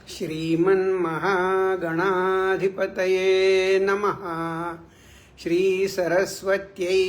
श्रीमन्महागणाधिपतये नमः। श्री सरस्वत्यै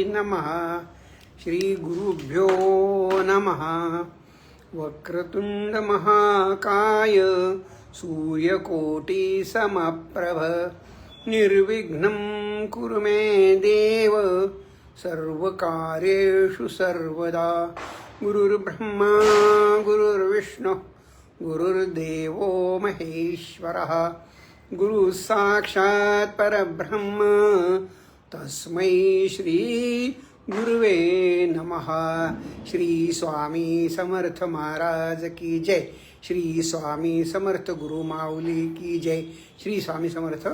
नमः। श्री गुरुभ्यो नमः। वक्रतुंड महाकाय सूर्यकोटि समप्रभ निर्विघ्नं कुरु मे देव सर्वकार्येषु सर्वदा। गुरुर्ब्रह्मा गुरुर्विष्णु गुरुर्देवो महेश्वरः गुरु साक्षात् परब्रह्म तस्मै श्री गुरुवे नमः। श्री स्वामी समर्थ महाराज की जय। श्री स्वामी समर्थ गुरु माऊली की जय। श्री स्वामी समर्थ।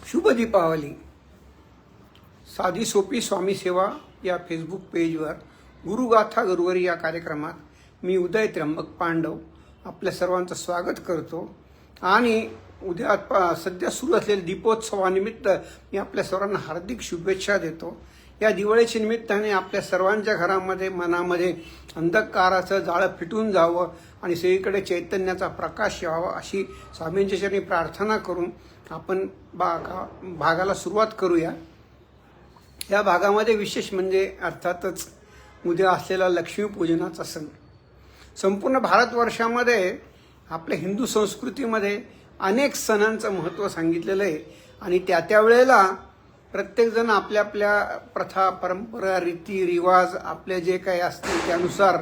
शुभ दीपावली। साधी सोपी स्वामी सेवा या फेसबुक पेजवर गुरुगाथा गुरुवारी या कार्यक्रमात मी उदय त्र्यंबक पांडव आपल्या सर्वांचं स्वागत करतो आणि उद्या सध्या सुरू असलेल्या दीपोत्सवानिमित्त मी आपल्या सर्वांना हार्दिक शुभेच्छा देतो। या दिवाळीच्या निमित्ताने आपल्या सर्वांच्या घरामध्ये मनामध्ये अंधकाराचं जाळं फिटून जावं आणि सगळीकडे चैतन्याचा प्रकाश यावा अशी स्वामींच्या चरणी प्रार्थना करून आपण भागाला सुरुवात करूया। या भागामध्ये विशेष म्हणजे अर्थातच उद्या असलेला लक्ष्मीपूजनाचा सण। संपूर्ण भारतवर्षामध्ये आपल्या हिंदू संस्कृतीमध्ये अनेक सणांचं महत्त्व सांगितलेलं आहे आणि त्या वेळेला प्रत्येकजण आपल्या आपल्या प्रथा परंपरा रीती रिवाज आपले जे काही असतील त्यानुसार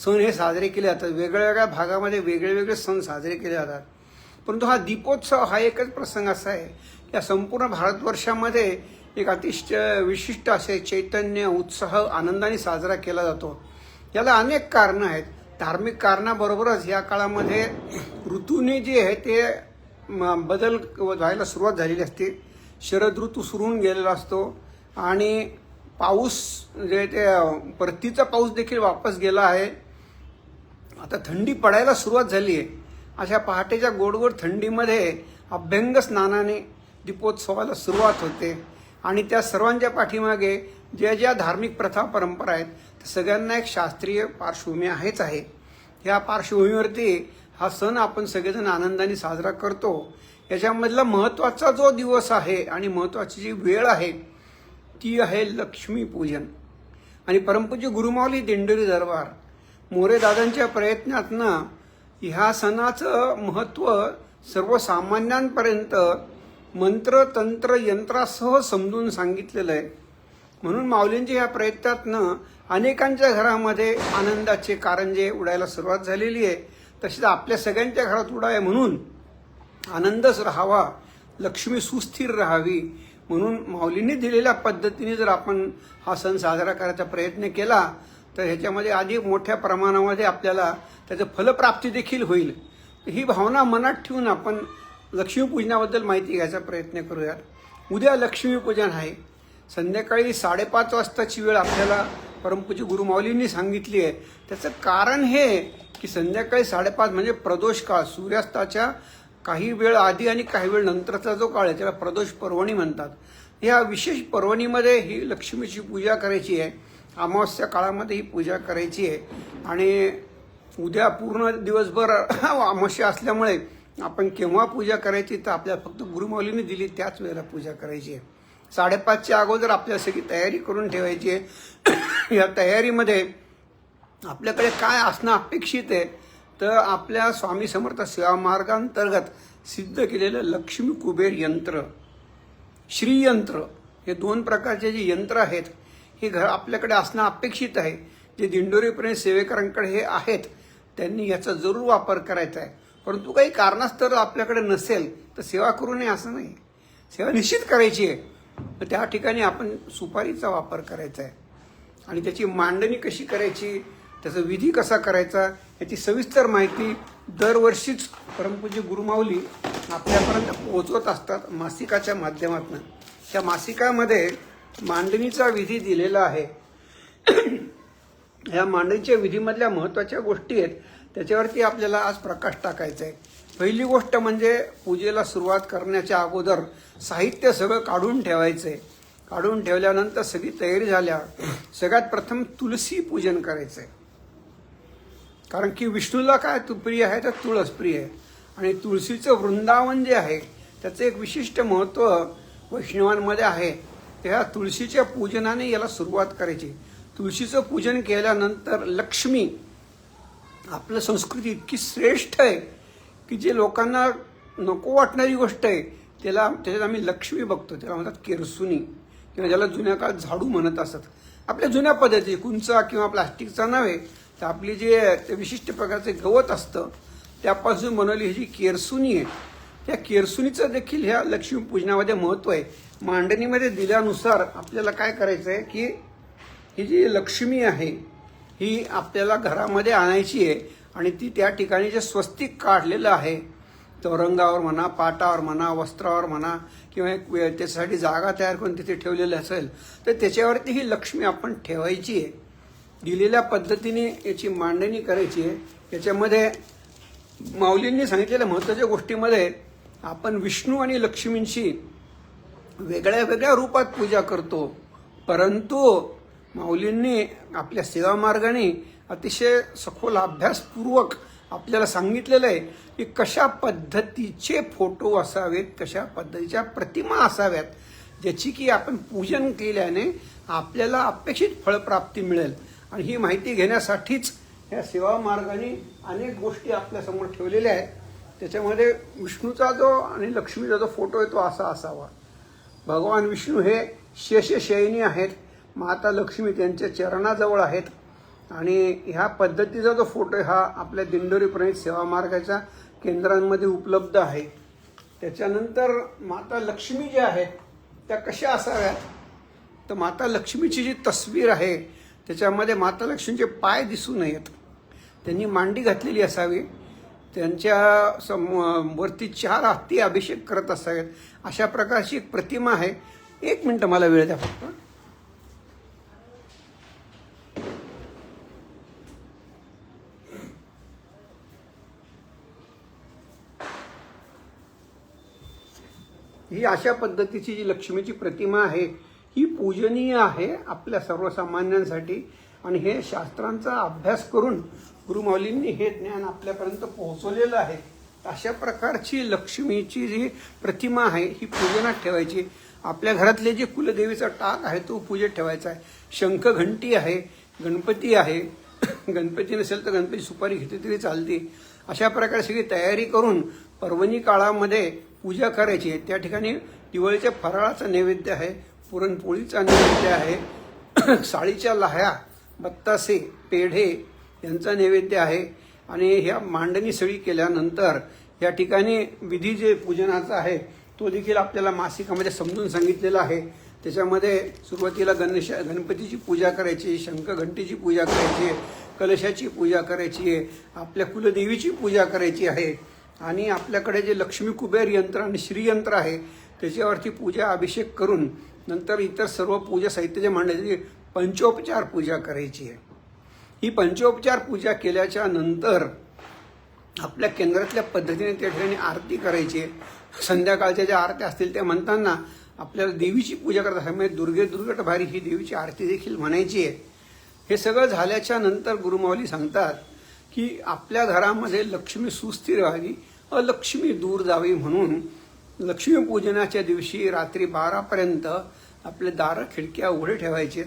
सण हे साजरे केले जातात। वेगवेगळ्या भागामध्ये वेगळे सण साजरे केले जातात, परंतु हा हा एकच प्रसंग असा आहे या संपूर्ण भारतवर्षामध्ये एक अतिशय विशिष्ट असे चैतन्य उत्साह आनंदाने साजरा केला जातो। याला अनेक कारणं आहेत। धार्मिक कारणाबरोबरच या काळामध्ये ऋतूने जे आहे ते बदल व्हायला सुरुवात झालेली असते। शरद ऋतू सुरू होऊन गेलेला असतो आणि पाऊस जे ते परतीचा पाऊस देखील वापस गेला आहे। आता थंडी पडायला सुरुवात झाली आहे। अशा पहाटेच्या गोडगोड थंडीमध्ये अभ्यंग स्नानाने दीपोत्सवाला सुरुवात होते आणि त्या सर्वांच्या पाठीमागे ज्या धार्मिक प्रथा परंपरा आहेत त्या सगळ्यांना एक शास्त्रीय पार्श्वभूमी आहे। या पार्श्वभूमीवरती हा सण आपण सगळेजण आनंदाने साजरा करतो। याच्यामधला महत्त्वाचा जो दिवस आहे आणि महत्त्वाची जी वेळ आहे ती आहे लक्ष्मीपूजन। आणि परमपूज्य गुरुमाऊली दिंडोरी दरबार मोरे दादांच्या प्रयत्नातनं ह्या सणाचं महत्त्व सर्वसामान्यांपर्यंत मंत्र तंत्र यंत्रासह समजून सांगितलेलं आहे। म्हणून माऊलींच्या ह्या प्रयत्नातनं अनेकांच्या घरामध्ये आनंदाचे कारंजे उडायला सुरुवात झालेली आहे। तसेच आपल्या सगळ्यांच्या घरात उडावे म्हणून आनंदच राहावा, लक्ष्मी सुस्थिर राहावी म्हणून माऊलींनी दिलेल्या पद्धतीने जर आपण हा सण साजरा करायचा प्रयत्न केला तर ह्याच्यामध्ये अधिक मोठ्या प्रमाणामध्ये आपल्याला त्याचं फलप्राप्ती देखील होईल। ही भावना मनात ठेवून आपण लक्ष्मीपूजनाबद्दल माहिती घ्यायचा प्रयत्न करूया। उद्या लक्ष्मीपूजन आहे। संध्याकाळी 5:30 वाजताची वेळ आपल्याला परमपूज्य गुरुमाऊलींनी सांगितली आहे। त्याचं कारण हे की संध्याकाळी 5:30 म्हणजे प्रदोष काळ, सूर्यास्ताच्या काही वेळ आधी आणि काही वेळ नंतरचा जो काळ आहे त्याला प्रदोष पर्वणी म्हणतात। या विशेष पर्वणीमध्ये ही लक्ष्मीची पूजा करायची आहे। अमावस्या काळामध्ये ही पूजा करायची आहे आणि उद्या पूर्ण दिवसभर अमावस्या असल्यामुळे आपण केव्हा पूजा करायची तर आपल्याला फक्त गुरुमाऊलींनी दिली त्याच वेळेला पूजा करायची आहे। 5:30च्या अगोदर आपल्याला सगळी तयारी करून ठेवायची आहे। या तयारीमध्ये आपल्याकडे काय असणं अपेक्षित आहे तर आपल्या स्वामी समर्थ सेवा मार्गांतर्गत सिद्ध केलेलं लक्ष्मी कुबेर यंत्र, श्रीयंत्र हे 2 प्रकारचे जे यंत्र आहेत हे आपल्याकडे असणं अपेक्षित आहे। जे दिंडोरीपर्यंत सेवेकरांकडे हे आहेत त्यांनी याचा जरूर वापर करायचा आहे। परंतु काही कारणास्तव आपल्याकडे नसेल तर सेवा करू नये असं नाही, सेवा निश्चित करायची आहे। तर त्या ठिकाणी आपण सुपारीचा वापर करायचा आहे आणि त्याची मांडणी कशी करायची, त्याचा विधी कसा करायचा याची सविस्तर माहिती दरवर्षीच परमपूज्य गुरुमाऊली आपल्यापर्यंत पोहोचवत असतात मासिकाच्या माध्यमातून। त्या मासिकामध्ये मांडणीचा विधी दिलेला आहे। या मांडणीच्या विधीमधल्या महत्त्वाच्या गोष्टी आहेत त्याच्यावरती आपल्याला आज प्रकाश टाकायचा आहे। पहिली गोष्ट म्हणजे पूजेला सुरुवात करण्याच्या अगोदर साहित्य सगळं काढून ठेवायचं आहे काढून ठेवल्यानंतर सगळी तयारी झाल्या सगळ्यात प्रथम तुलसी पूजन करायचं आहे. कारण की विष्णूला काय प्रिय आहे तर तुळस प्रिय आहे. आणि तुळशीचं वृंदावन जे आहे त्याचं एक विशिष्ट महत्त्व वैष्णवांमध्ये आहे. त्या तुळशीच्या पूजनाने याला सुरुवात करायची. तुळशीचं पूजन केल्यानंतर लक्ष्मी, आपलं संस्कृती इतकी श्रेष्ठ आहे की जे लोकांना नको वाटणारी गोष्ट आहे त्याच्यात आम्ही लक्ष्मी बघतो. त्याला म्हणतात केरसुनी किंवा ज्याला जुन्या काळात झाडू म्हणत असत. आपल्या जुन्या पद्धती कुंचा किंवा प्लास्टिकचा नव्हे तर आपली जे ते विशिष्ट प्रकारचे गवत असतं त्यापासून बनवली ही जी केरसुनी आहे त्या केरसुनीचं देखील ह्या लक्ष्मीपूजनामध्ये महत्त्व आहे. मांडणीमध्ये दिल्यानुसार आपल्याला काय करायचं आहे की ही जी लक्ष्मी आहे ही आपल्याला घरामध्ये आणायची आहे आणि ती त्या ठिकाणी जे स्वस्तिक काढलेलं आहे चौरंगावर म्हणा, पाटावर म्हणा, वस्त्रावर म्हणा किंवा त्याच्यासाठी जागा तयार करून तिथे ठेवलेली असेल तर त्याच्यावरती ही लक्ष्मी आपण ठेवायची आहे. दिलेल्या पद्धतीने याची मांडणी करायची आहे. याच्यामध्ये माऊलींनी सांगितलेल्या महत्त्वाच्या गोष्टीमध्ये आपण विष्णू आणि लक्ष्मींची वेगळ्या वेगळ्या रूपात पूजा करतो, परंतु माऊलींनी आपल्या सेवा मार्गाने अतिशय सखोल अभ्यासपूर्वक आपल्याला सांगितलेलं आहे की कशा पद्धतीचे फोटो असावेत, कशा पद्धतीच्या प्रतिमा असाव्यात, ज्याची की आपण पूजन केल्याने आपल्याला अपेक्षित फळप्राप्ती मिळेल. आणि ही माहिती घेण्यासाठीच या सेवा मार्गाने अनेक गोष्टी आपल्यासमोर ठेवलेल्या आहेत. त्याच्यामध्ये विष्णूचा जो आणि लक्ष्मीचा जो फोटो आहे तो असा असावा. भगवान विष्णू हे शेषशयनी आहेत, माता लक्ष्मी त्यांच्या चरणाजवळ आहेत. आणि ह्या पद्धतीचा जो फोटो आहे हा आपल्या दिंडोरी प्रणित सेवा मार्गाच्या केंद्रांमध्ये उपलब्ध आहे. त्याच्यानंतर माता लक्ष्मी ज्या आहेत त्या कशा असाव्यात तर माता लक्ष्मीची जी तस्वीर आहे त्याच्यामध्ये माता लक्ष्मीचे पाय दिसू नयेत, त्यांनी मांडी घातलेली असावी, त्यांच्या वरती 4 हत्ती अभिषेक करत असावेत. अशा प्रकारची एक प्रतिमा आहे. 1 मिनिट मला वेळ द्या फक्त. ही अशा पद्धतीची जी लक्ष्मीची प्रतिमा आहे ही पूजनीय आहे आपल्या सर्वसामान्यांसाठी. आणि हे शास्त्रांचा अभ्यास करून गुरुमाऊलींनी हे ज्ञान आपल्यापर्यंत पोहोचवलेलं आहे. अशा प्रकारची लक्ष्मीची जी प्रतिमा आहे ही पूजनात ठेवायची. आपल्या घरातले जे कुलदेवीचा टाक आहे तो पूजेत ठेवायचा आहे. शंख घंटी आहे, गणपती आहे, गणपती नसेल तर गणपती सुपारी घेतली तरी चालते. अशा प्रकारे सगळी तयारी करून पर्वणी काळामध्ये पूजा करायची. त्या ठिकाणी दिवाळीच्या फराळाचा नैवेद्य आहे, पुरणपोळीचा नैवेद्य आहे, साळीच्या लाह्या, बत्तासे, पेढे यांचा नैवेद्य आहे. आणि ह्या मांडणी सगळी केल्यानंतर या ठिकाणी विधी जे पूजनाचा आहे तो देखील आपल्याला मासिकामध्ये समजून सांगितलेला आहे. त्याच्यामध्ये सुरुवातीला गणपतीची पूजा करायची, शंख घंटीची पूजा करायची, कलशाची पूजा करायची आहे, आपल्या कुलदेवीची पूजा करायची आहे. आणि आपल्याकडे जे लक्ष्मी कुबेर यंत्र आणि श्रीयंत्र आहे त्याच्यावरती पूजा अभिषेक करून नंतर इतर सर्व पूजा साहित्याचे मांडण्याची पंचोपचार पूजा करायची आहे. ही पंचोपचार पूजा केल्याच्या नंतर आपल्या केंद्रातल्या पद्धतीने त्या ठिकाणी आरती करायची आहे. संध्याकाळच्या ज्या आरत्या असतील त्या म्हणताना आपल्याला देवीची पूजा करत असल्यामुळे दुर्गे दुर्गट भारी ही देवीची आरती देखील म्हणायची आहे. हे सगळं झाल्याच्या नंतर गुरुमाऊली सांगतात की आपल्या घरामध्ये लक्ष्मी सुस्थिर व्हावी, अलक्ष्मी दूर जावी म्हणून लक्ष्मीपूजनाच्या दिवशी रात्री 12पर्यंत आपले दारं खिडक्या उघडे ठेवायचे,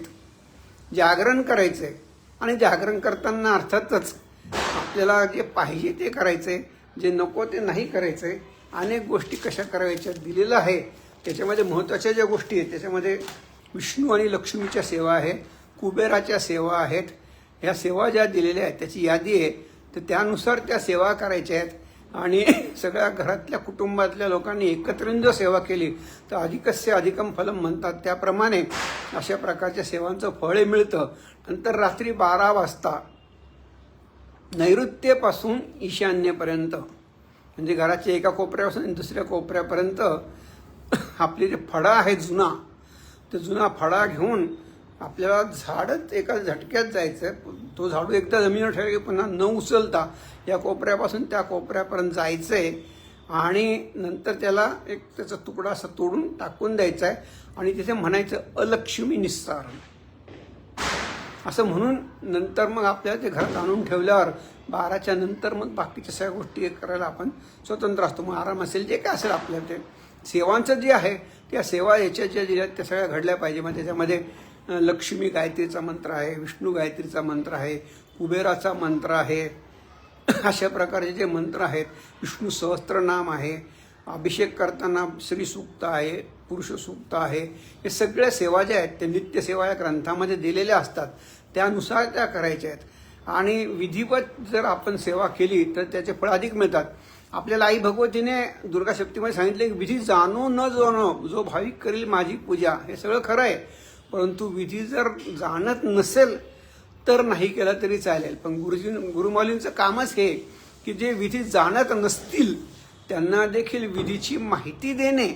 जागरण करायचे. आणि जागरण करताना अर्थातच आपल्याला जे पाहिजे ते करायचे, जे नको ते नाही करायचे. अनेक गोष्टी कशा करायच्या दिलेलं आहे. त्याच्यामध्ये महत्त्वाच्या ज्या गोष्टी आहेत त्याच्यामध्ये विष्णू आणि लक्ष्मीच्या सेवा आहे, कुबेराच्या सेवा आहेत. ह्या सेवा ज्या दिलेल्या आहेत त्याची यादी आहे, तर त्यानुसार त्या सेवा करायच्या आहेत. आणि सगळ्या घरातल्या कुटुंबातल्या लोकांनी एकत्रित जर सेवा केली तर अधिकस्य अधिकम फलम म्हणतात त्याप्रमाणे अशा प्रकारच्या सेवांचं फळ मिळतं. नंतर रात्री 12 वाजता नैऋत्येपासून ईशान्येपर्यंत म्हणजे घराच्या एका कोपऱ्यापासून दुसऱ्या कोपऱ्यापर्यंत आपले जे फडा आहे जुना, तो जुना फडा घेऊन आपल्याला झाडच एका झटक्यात जायचं. तो झाडू एकदा जमिनीवर ठेवला की पुन्हा न उचलता या कोपऱ्यापासून त्या कोपऱ्यापर्यंत जायचंय. आणि नंतर त्याला एक त्याचा तुकडा असा तोडून टाकून द्यायचा आहे आणि तिथे म्हणायचं अलक्ष्मी निस्सारण असं म्हणून नंतर मग आपल्याला ते घरात आणून ठेवल्यावर 12च्या नंतर मग बाकीच्या सगळ्या गोष्टी करायला आपण स्वतंत्र असतो. मग आराम असेल जे काय असेल आपल्याला ते सेवांचं जे आहे त्या सेवा याच्या ज्या दिल्यात त्या सगळ्या घडल्या पाहिजे. मग त्याच्यामध्ये लक्ष्मी गायत्रीचा मंत्र आहे, विष्णू गायत्रीचा मंत्र आहे, कुबेराचा मंत्र आहे, अशा प्रकारचे जे मंत्र आहेत, विष्णू सहस्त्रनाम आहे, अभिषेक करताना श्री सूक्त आहे, पुरुष सूक्त आहे, हे सगळ्या सेवा ज्या आहेत त्या नित्यसेवा या ग्रंथामध्ये दिलेल्या असतात त्यानुसार त्या करायच्या आहेत. आणि विधिवत जर आपण सेवा केली तर त्याचे फळ अधिक मिळतात. आपल्याला आई भगवतीने दुर्गा शक्तीमध्ये सांगितले की विधी जाणो न जाणो जो भाविक करील माझी पूजा, हे सगळं खरं आहे. परंतु विधी जर जाणत नसेल तर नाही केला तरी चालेल. पण गुरुमाऊलींचं कामच हे की जे विधी जाणत नसतील त्यांना देखील विधीची माहिती देणे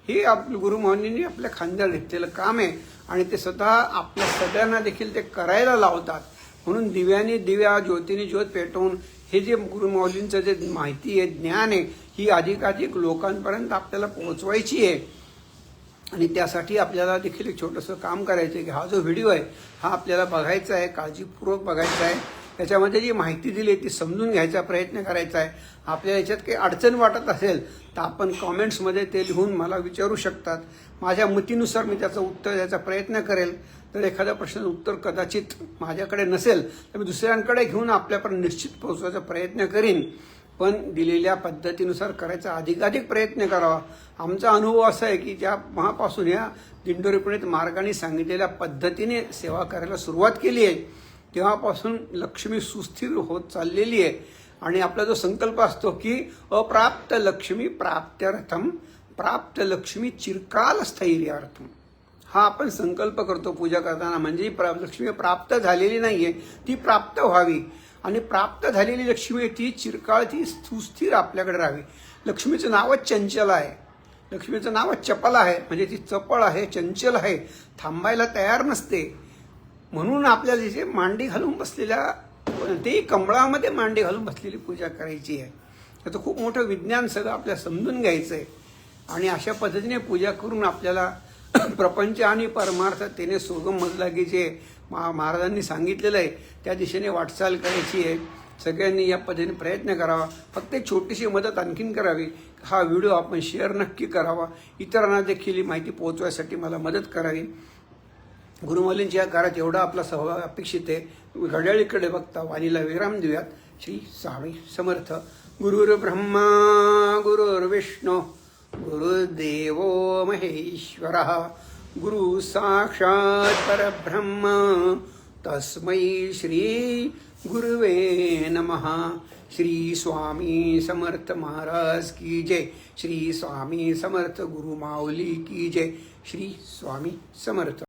हे गुरुमाऊलींनी आपल्या खांद्यावर घेतलेलं काम आहे आणि ते स्वतः आपल्या सगळ्यांना देखील ते करायला लावतात. म्हणून दिव्याने दिव्या ज्योतीने ज्योत पेटवून हे जे गुरुमाऊलींचं जे माहिती आहे, ज्ञान आहे, ही अधिकाधिक लोकांपर्यंत आपल्याला पोहोचवायची आहे. आणि त्यासाठी आपल्याला देखील एक छोटंसं काम करायचं आहे की हा जो व्हिडिओ आहे हा आपल्याला बघायचा आहे, काळजीपूर्वक बघायचा आहे. त्याच्यामध्ये जी माहिती दिली आहे ती समजून घ्यायचा प्रयत्न करायचा आहे. आपल्याला याच्यात काही अडचण वाटत असेल तर आपण कॉमेंट्समध्ये ते लिहून मला विचारू शकतात. माझ्या मतीनुसार मी त्याचं उत्तर द्यायचा प्रयत्न करेल. तर एखाद्या प्रश्नाचं उत्तर कदाचित माझ्याकडे नसेल तर मी दुसऱ्यांकडे घेऊन आपल्यापर्यंत निश्चित पोहोचवायचा प्रयत्न करीन. पण दिलेल्या पद्धतीनुसार करायचा अधिकाधिक प्रयत्न करावा. आमचा अनुभव असा आहे की ज्या महापासून या दिंडोरी पुणेत मार्गाने सांगितलेल्या पद्धतीने सेवा करायला सुरुवात केली आहे तेव्हापासून लक्ष्मी सुस्थिर होत चाललेली आहे. आणि आपला जो संकल्प असतो की अप्राप्त लक्ष्मी प्राप्त्यर्थम, प्राप्त लक्ष्मी चिरकाल स्थैर्यार्थम, हा आपण संकल्प करतो पूजा करताना. म्हणजे लक्ष्मी प्राप्त झालेली नाहीये, ती प्राप्त व्हावी. आणि प्राप्त झालेली लक्ष्मी ती चिरकाळ, ती सुस्थिर आपल्याकडे राहावी. लक्ष्मीचं नावच चंचल आहे, लक्ष्मीचं नावच चपल आहे. म्हणजे ती चपळ आहे, चंचल आहे, थांबायला तयार नसते. म्हणून आपल्याला तिथे मांडी घालून बसलेल्या, ते कमळामध्ये मांडी घालून बसलेली पूजा करायची आहे. त्याचं खूप मोठं विज्ञान सगळं आपल्याला समजून घ्यायचं आहे. आणि अशा पद्धतीने पूजा करून आपल्याला प्रपंच आणि परमार्थतेने सोगम मजलागी जे महाराजांनी सांगितलेलं आहे त्या दिशेने वाटचाल करायची आहे. सगळ्यांनी या पद्धतीने प्रयत्न करावा. फक्त एक छोटीशी मदत आणखीन करावी, हा व्हिडिओ आपण शेअर नक्की करावा. इतरांना देखील ही माहिती पोहोचवायसाठी मला मदत करावी. गुरुमाऊलींच्या या कार्यात एवढा आपला सहभाग अपेक्षित आहे. घड्याळीकडे बघता वाणीला विराम देऊयात. श्री स्वामी समर्थ. गुरुर् ब्रह्मा गुरुर्विष्णू गुरुर्देवो महेश्वरः, गुरु साक्षात् परब्रह्म तस्मै श्री गुरुवे नमः. श्री स्वामी समर्थ महाराज की जय. श्री स्वामी समर्थ गुरुमाऊली की जय. श्री स्वामी समर्थ.